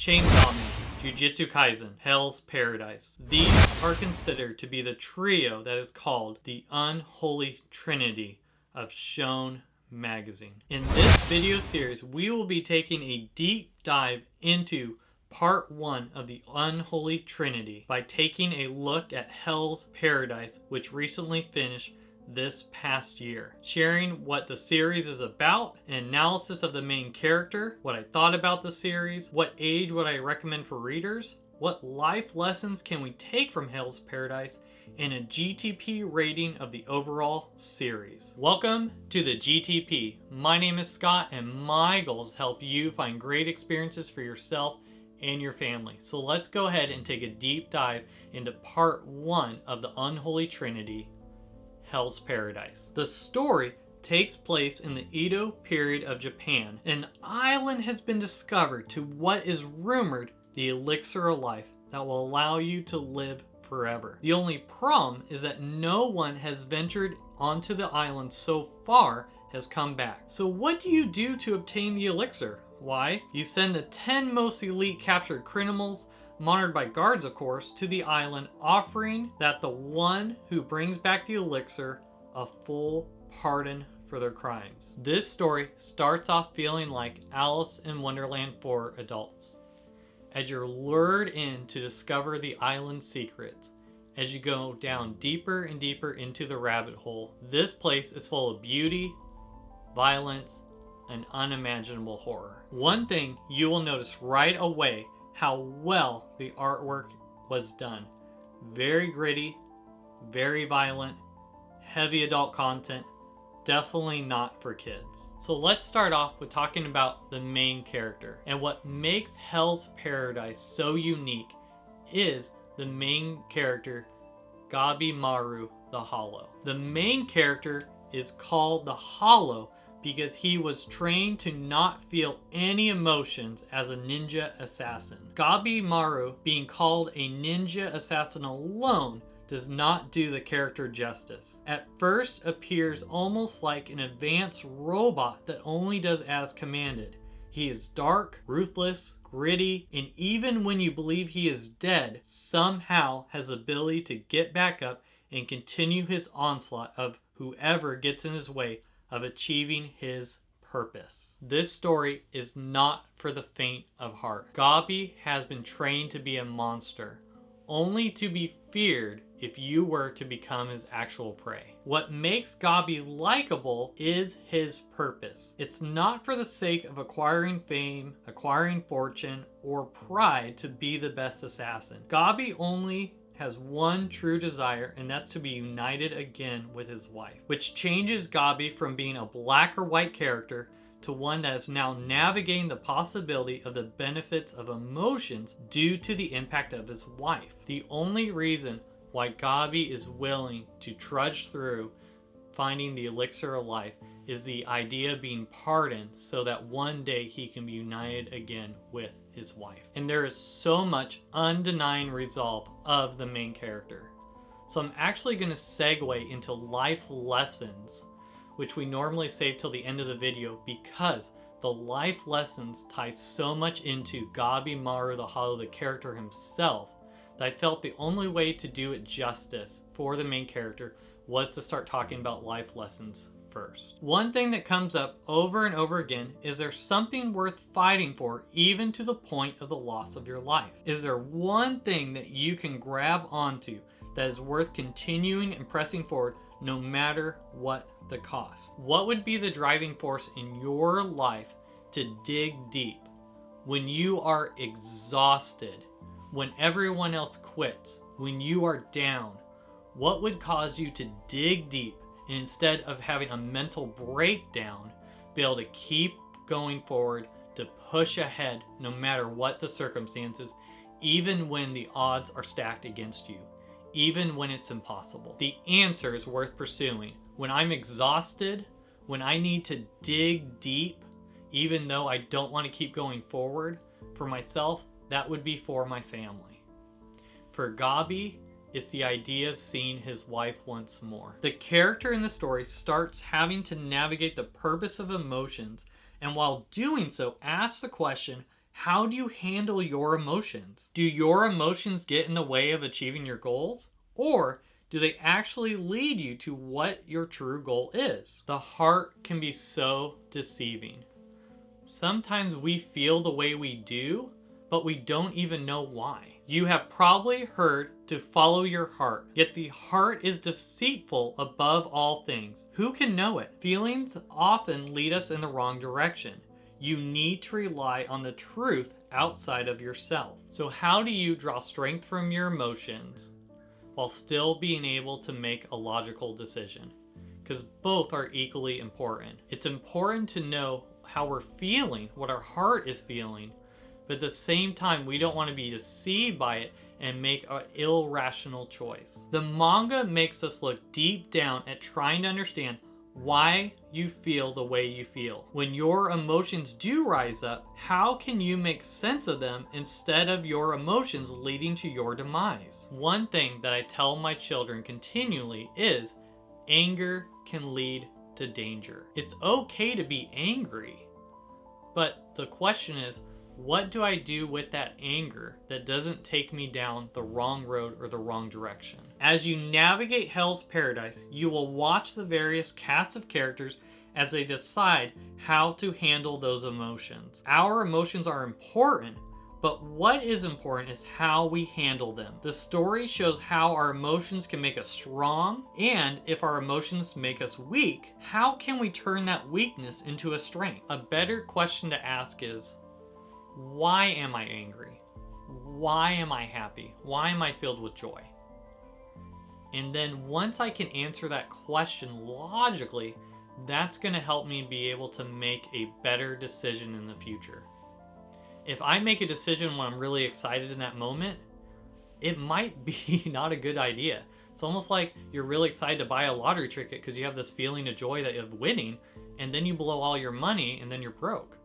Chainsaw Man, Jujutsu Kaisen, Hell's Paradise. These are considered to be the trio that is called the Unholy Trinity of Shonen magazine. In this video series, we will be taking a deep dive into part 1 of the Unholy Trinity by taking a look at Hell's Paradise, which recently finished this past year, sharing what the series is about, an analysis of the main character, what I thought about the series, what age would I recommend for readers, what life lessons can we take from Hell's Paradise, and a GTP rating of the overall series. Welcome to the GTP. My name is Scott and my goal is to help you find great experiences for yourself and your family. So let's go ahead and take a deep dive into part 1 of the Unholy Trinity, Hell's Paradise. The story takes place in the Edo period of Japan. An island has been discovered to what is rumored the elixir of life that will allow you to live forever. The only problem is that no one has ventured onto the island so far has come back. So what do you do to obtain the elixir? Why? You send the 10 most elite captured criminals, monitored by guards of course, to the island, offering that the one who brings back the elixir a full pardon for their crimes. This story starts off feeling like Alice in Wonderland for adults, as you're lured in to discover the island's secrets. As you go down deeper and deeper into the rabbit hole, this place is full of beauty, violence, and unimaginable horror. One thing you will notice right away, how well the artwork was done. Very gritty, very violent, heavy adult content, definitely not for kids. So let's start off with talking about the main character. And what makes Hell's Paradise so unique is the main character, Gabimaru the Hollow. The main character is called the Hollow because he was trained to not feel any emotions as a ninja assassin. Gabimaru being called a ninja assassin alone does not do the character justice. At first appears almost like an advanced robot that only does as commanded. He is dark, ruthless, gritty, and even when you believe he is dead, somehow has the ability to get back up and continue his onslaught of whoever gets in his way of achieving his purpose. This story is not for the faint of heart. Gabi has been trained to be a monster, only to be feared if you were to become his actual prey. What makes Gabi likable is his purpose. It's not for the sake of acquiring fame, acquiring fortune, or pride to be the best assassin. Gabi only has one true desire, and that's to be united again with his wife, which changes Gabi from being a black or white character to one that is now navigating the possibility of the benefits of emotions due to the impact of his wife. The only reason why Gabi is willing to trudge through finding the elixir of life is the idea of being pardoned so that one day he can be united again with his wife. And there is so much undenying resolve of the main character. So I'm actually going to segue into life lessons, which we normally save till the end of the video because the life lessons tie so much into Gabimaru the Hollow, the character himself, that I felt the only way to do it justice for the main character was to start talking about life lessons first. One thing that comes up over and over again is there something worth fighting for even to the point of the loss of your life? Is there one thing that you can grab onto that is worth continuing and pressing forward no matter what the cost? What would be the driving force in your life to dig deep when you are exhausted, when everyone else quits, when you are down? What would cause you to dig deep and instead of having a mental breakdown, be able to keep going forward, to push ahead no matter what the circumstances, even when the odds are stacked against you, even when it's impossible? The answer is worth pursuing. When I'm exhausted, when I need to dig deep, even though I don't want to keep going forward, for myself, that would be for my family. For Gabi, it's the idea of seeing his wife once more. The character in the story starts having to navigate the purpose of emotions, and while doing so, asks the question, How do you handle your emotions? Do your emotions get in the way of achieving your goals? Or do they actually lead you to what your true goal is? The heart can be so deceiving. Sometimes we feel the way we do, but we don't even know why. You have probably heard to follow your heart, yet the heart is deceitful above all things. Who can know it? Feelings often lead us in the wrong direction. You need to rely on the truth outside of yourself. So how do you draw strength from your emotions while still being able to make a logical decision? Because both are equally important. It's important to know how we're feeling, what our heart is feeling, but at the same time, we don't want to be deceived by it and make an irrational choice. The manga makes us look deep down at trying to understand why you feel the way you feel. When your emotions do rise up, how can you make sense of them instead of your emotions leading to your demise? One thing that I tell my children continually is anger can lead to danger. It's okay to be angry, but the question is, what do I do with that anger that doesn't take me down the wrong road or the wrong direction? As you navigate Hell's Paradise, you will watch the various cast of characters as they decide how to handle those emotions. Our emotions are important, but what is important is how we handle them. The story shows how our emotions can make us strong, and if our emotions make us weak, how can we turn that weakness into a strength? A better question to ask is, why am I angry? Why am I happy? Why am I filled with joy? And then once I can answer that question logically, that's going to help me be able to make a better decision in the future. If I make a decision when I'm really excited in that moment, it might be not a good idea. It's almost like you're really excited to buy a lottery ticket because you have this feeling of joy that of winning, and then you blow all your money and then you're broke.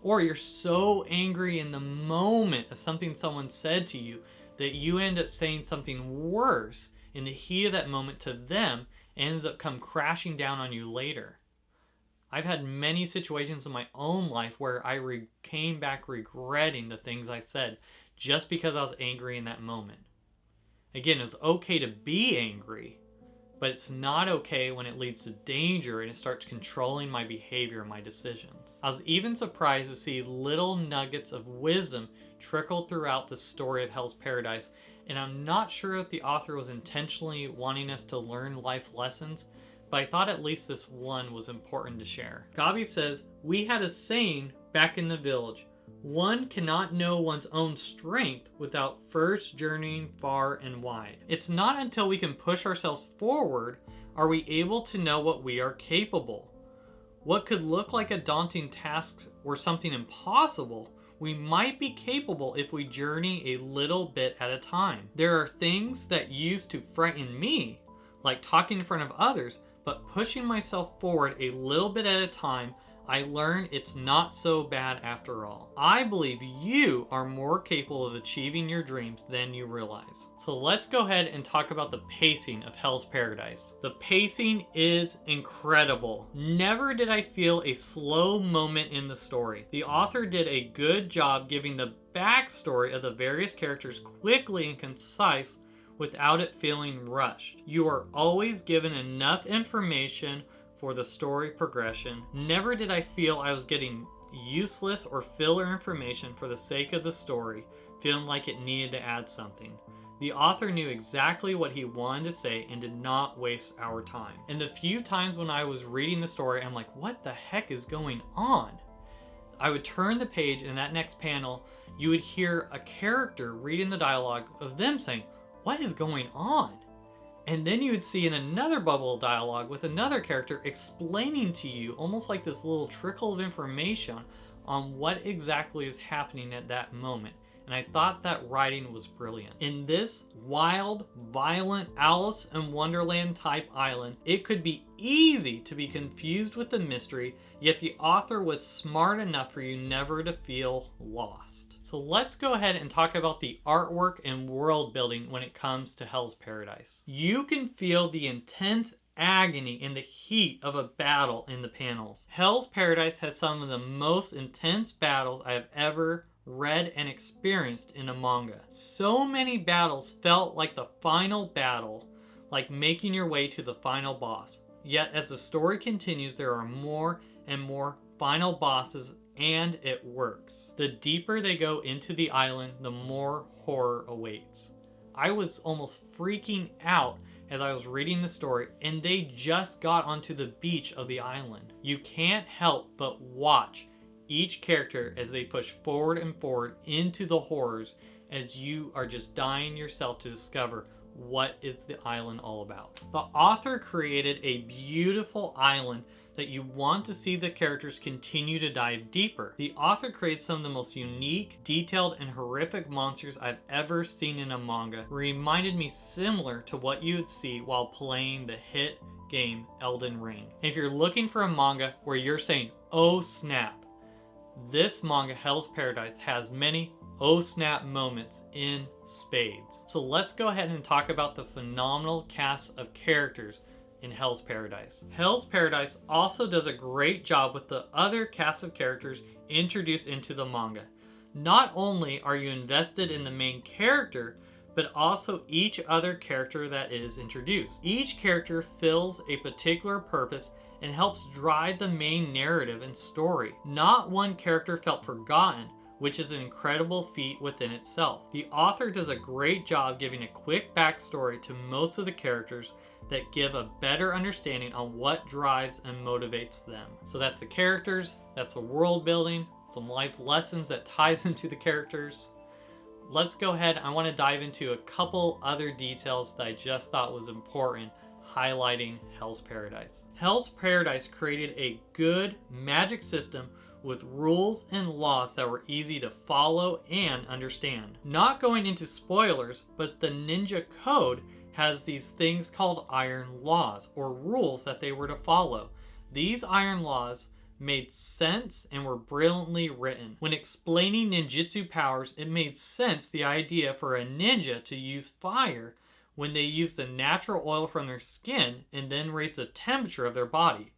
Or you're so angry in the moment of something someone said to you that you end up saying something worse in the heat of that moment to them, and ends up come crashing down on you later. I've had many situations in my own life where I came back regretting the things I said just because I was angry in that moment. Again, it's okay to be angry, but it's not okay when it leads to danger and it starts controlling my behavior and my decisions. I was even surprised to see little nuggets of wisdom trickle throughout the story of Hell's Paradise, and I'm not sure if the author was intentionally wanting us to learn life lessons, but I thought at least this one was important to share. Gabi says, "We had a saying back in the village, one cannot know one's own strength without first journeying far and wide. It's not until we can push ourselves forward are we able to know what we are capable. What could look like a daunting task or something impossible, we might be capable if we journey a little bit at a time. There are things that used to frighten me, like talking in front of others, but pushing myself forward a little bit at a time, I learned it's not so bad after all. I believe you are more capable of achieving your dreams than you realize." So let's go ahead and talk about the pacing of Hell's Paradise. The pacing is incredible. Never did I feel a slow moment in the story. The author did a good job giving the backstory of the various characters quickly and concise without it feeling rushed. You are always given enough information for the story progression. Never did I feel I was getting useless or filler information for the sake of the story, feeling like it needed to add something. The author knew exactly what he wanted to say and did not waste our time. And the few times when I was reading the story, I'm like, what the heck is going on? I would turn the page, and in that next panel, you would hear a character reading the dialogue of them saying, "What is going on?" And then you would see in another bubble of dialogue with another character explaining to you almost like this little trickle of information on what exactly is happening at that moment. And I thought that writing was brilliant. In this wild, violent Alice in Wonderland type island, it could be easy to be confused with the mystery, yet the author was smart enough for you never to feel lost. So let's go ahead and talk about the artwork and world building when it comes to Hell's Paradise. You can feel the intense agony in the heat of a battle in the panels. Hell's Paradise has some of the most intense battles I have ever read and experienced in a manga. So many battles felt like the final battle, like making your way to the final boss. Yet as the story continues, there are more and more final bosses, and it works. The deeper they go into the island, the more horror awaits. I was almost freaking out as I was reading the story, and they just got onto the beach of the island. You can't help but watch each character as they push forward and forward into the horrors, as you are just dying yourself to discover what is the island all about. The author created a beautiful island that you want to see the characters continue to dive deeper. The author creates some of the most unique, detailed, and horrific monsters I've ever seen in a manga. Reminded me similar to what you would see while playing the hit game Elden Ring. And if you're looking for a manga where you're saying, oh snap, this manga, Hell's Paradise, has many oh snap moments in spades. So let's go ahead and talk about the phenomenal cast of characters in Hell's Paradise. Hell's Paradise also does a great job with the other cast of characters introduced into the manga. Not only are you invested in the main character, but also each other character that is introduced. Each character fills a particular purpose and helps drive the main narrative and story. Not one character felt forgotten, which is an incredible feat within itself. The author does a great job giving a quick backstory to most of the characters that give a better understanding on what drives and motivates them. So that's the characters, that's the world building, some life lessons that ties into the characters. Let's go ahead, I want to dive into a couple other details that I just thought was important, highlighting Hell's Paradise. Hell's Paradise created a good magic system with rules and laws that were easy to follow and understand. Not going into spoilers, but the ninja code has these things called iron laws, or rules that they were to follow. These iron laws made sense and were brilliantly written. When explaining ninjutsu powers, it made sense the idea for a ninja to use fire when they use the natural oil from their skin and then raise the temperature of their body.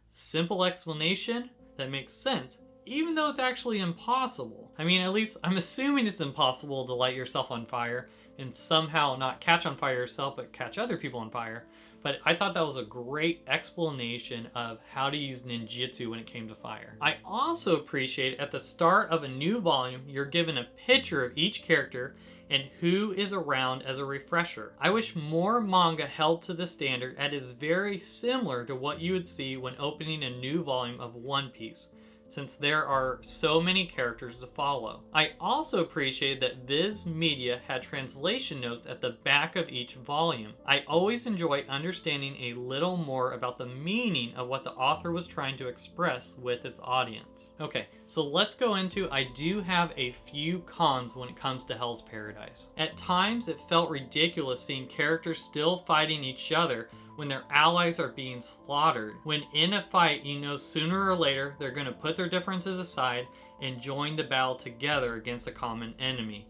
Simple explanation that makes sense, even though it's actually impossible. I mean, at least I'm assuming it's impossible to light yourself on fire and somehow not catch on fire yourself, but catch other people on fire. But I thought that was a great explanation of how to use ninjutsu when it came to fire. I also appreciate at the start of a new volume, you're given a picture of each character and who is around as a refresher. I wish more manga held to the standard, and is very similar to what you would see when opening a new volume of One Piece, since there are so many characters to follow. I also appreciated that Viz Media had translation notes at the back of each volume. I always enjoy understanding a little more about the meaning of what the author was trying to express with its audience. Okay, so let's go into, I do have a few cons when it comes to Hell's Paradise. At times it felt ridiculous seeing characters still fighting each other when their allies are being slaughtered. When in a fight, you know sooner or later they're going to put their differences aside and join the battle together against a common enemy.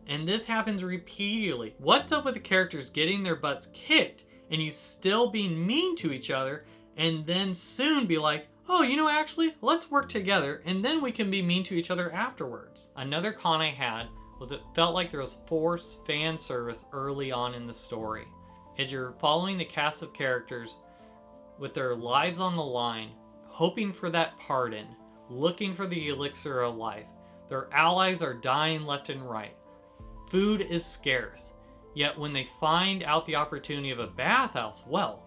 And this happens repeatedly. What's up with the characters getting their butts kicked and you still being mean to each other, and then soon be like, oh, you know, actually, let's work together and then we can be mean to each other afterwards. Another con I had was it felt like there was forced fan service early on in the story. As you're following the cast of characters with their lives on the line, hoping for that pardon, looking for the elixir of life. Their allies are dying left and right. Food is scarce. Yet when they find out the opportunity of a bathhouse, well,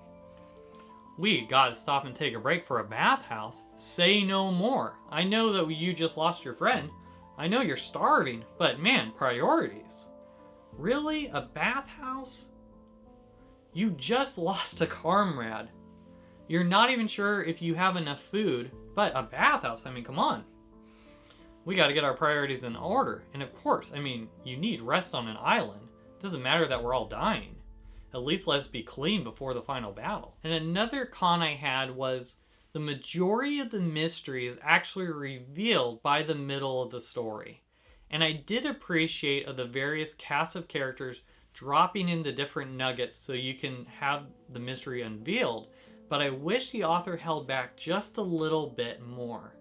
we gotta stop and take a break for a bathhouse. Say no more. I know that you just lost your friend. I know you're starving, but man, priorities. Really? A bathhouse? You just lost a comrade. You're not even sure if you have enough food, but a bathhouse, I mean, come on. We gotta get our priorities in order. And of course, I mean, you need rest on an island. It doesn't matter that we're all dying. At least let's be clean before the final battle. And another con I had was the majority of the mystery is actually revealed by the middle of the story. And I did appreciate of the various cast of characters dropping in the different nuggets so you can have the mystery unveiled, but I wish the author held back just a little bit more.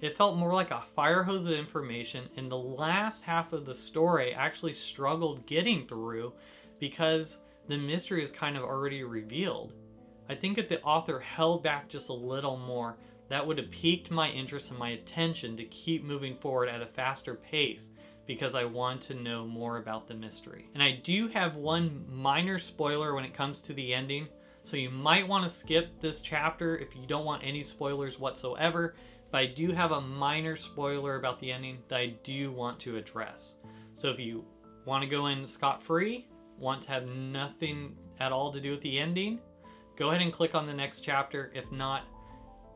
It felt more like a fire hose of information, and the last half of the story I actually struggled getting through because the mystery is kind of already revealed. I think if the author held back just a little more, that would have piqued my interest and my attention to keep moving forward at a faster pace because I want to know more about the mystery. And I do have one minor spoiler when it comes to the ending, so you might want to skip this chapter if you don't want any spoilers whatsoever, but I do have a minor spoiler about the ending that I do want to address. So if you want to go in scot-free, want to have nothing at all to do with the ending, go ahead and click on the next chapter. If not,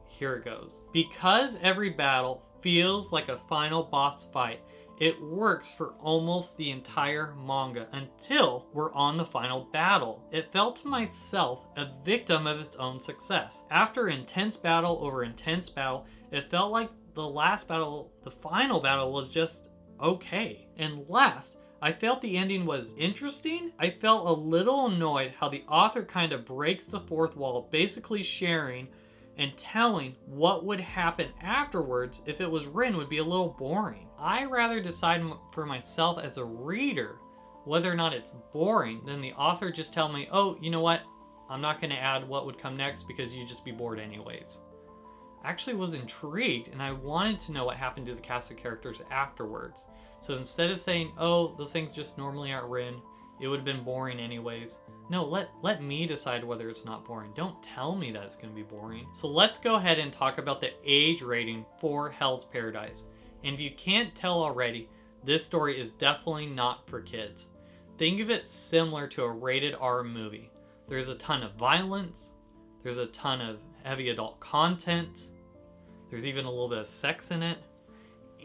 here it goes. Because every battle feels like a final boss fight, it works for almost the entire manga until we're on the final battle. It felt to myself a victim of its own success. After intense battle over intense battle, it felt like the last battle, the final battle, was just okay. And last, I felt the ending was interesting. I felt a little annoyed how the author kind of breaks the fourth wall, basically sharing and telling what would happen afterwards if it was written would be a little boring. I rather decide for myself as a reader whether or not it's boring than the author just tell me, oh, you know what? I'm not gonna add what would come next because you'd just be bored anyways. I actually was intrigued and I wanted to know what happened to the cast of characters afterwards. So instead of saying, oh, those things just normally aren't written, it would have been boring anyways. No, let me decide whether it's not boring. Don't tell me that it's going to be boring. So let's go ahead and talk about the age rating for Hell's Paradise. And if you can't tell already, this story is definitely not for kids. Think of it similar to a rated R movie. There's a ton of violence. There's a ton of heavy adult content. There's even a little bit of sex in it.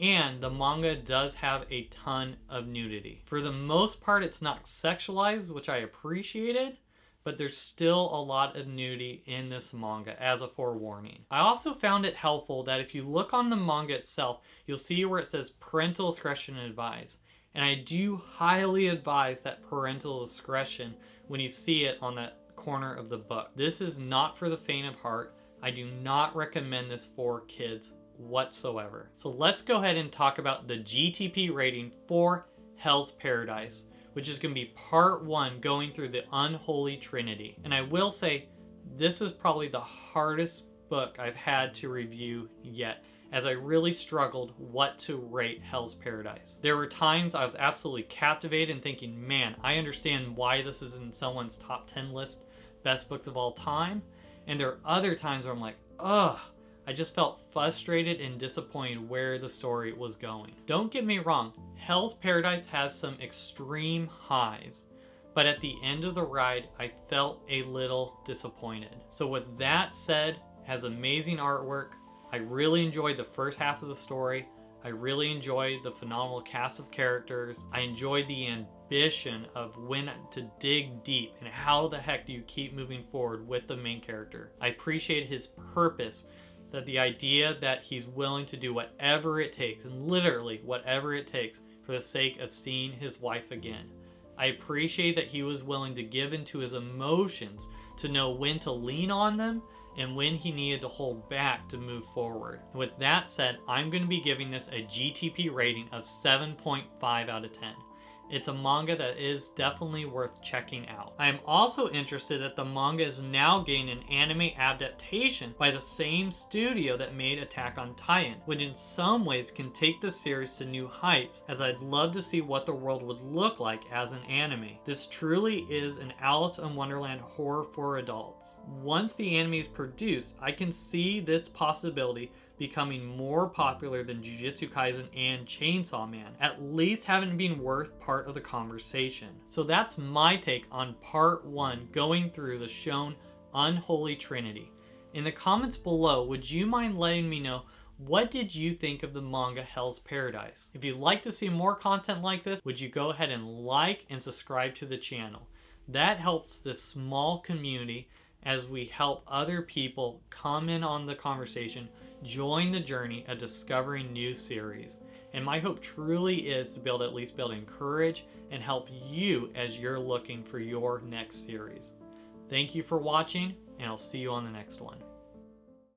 And the manga does have a ton of nudity. For the most part, it's not sexualized, which I appreciated, but there's still a lot of nudity in this manga as a forewarning. I also found it helpful that if you look on the manga itself, you'll see where it says parental discretion advised. And I do highly advise that parental discretion when you see it on that corner of the book. This is not for the faint of heart. I do not recommend this for kids whatsoever. So let's go ahead and talk about the GTP rating for Hell's Paradise, which is going to be part 1 going through the Unholy Trinity. And I will say this is probably the hardest book I've had to review yet, as I really struggled what to rate Hell's Paradise. There were times I was absolutely captivated and thinking, man, I understand why this is in someone's top 10 list, best books of all time. And there are other times where I'm like, ugh, I just felt frustrated and disappointed where the story was going. Don't get me wrong, Hell's Paradise has some extreme highs, but at the end of the ride, I felt a little disappointed. So with that said, it has amazing artwork. I really enjoyed the first half of the story. I really enjoyed the phenomenal cast of characters. I enjoyed the ambition of when to dig deep and how the heck do you keep moving forward with the main character. I appreciate his purpose, that the idea that he's willing to do whatever it takes, and literally whatever it takes, for the sake of seeing his wife again. I appreciate that he was willing to give into his emotions to know when to lean on them and when he needed to hold back to move forward. And with that said, I'm going to be giving this a GTP rating of 7.5 out of 10. It's a manga that is definitely worth checking out. I am also interested that the manga is now getting an anime adaptation by the same studio that made Attack on Titan, which in some ways can take the series to new heights, as I'd love to see what the world would look like as an anime. This truly is an Alice in Wonderland horror for adults. Once the anime is produced, I can see this possibility becoming more popular than Jujutsu Kaisen and Chainsaw Man, at least having been worth part of the conversation. So that's my take on part 1 going through the shown Unholy Trinity. In the comments below, would you mind letting me know what did you think of the manga Hell's Paradise? If you'd like to see more content like this, would you go ahead and like and subscribe to the channel? That helps this small community as we help other people come in on the conversation, join the journey of discovering new series. And my hope truly is to be able to at least be able to encourage and help you as you're looking for your next series. Thank you for watching, and I'll see you on the next one.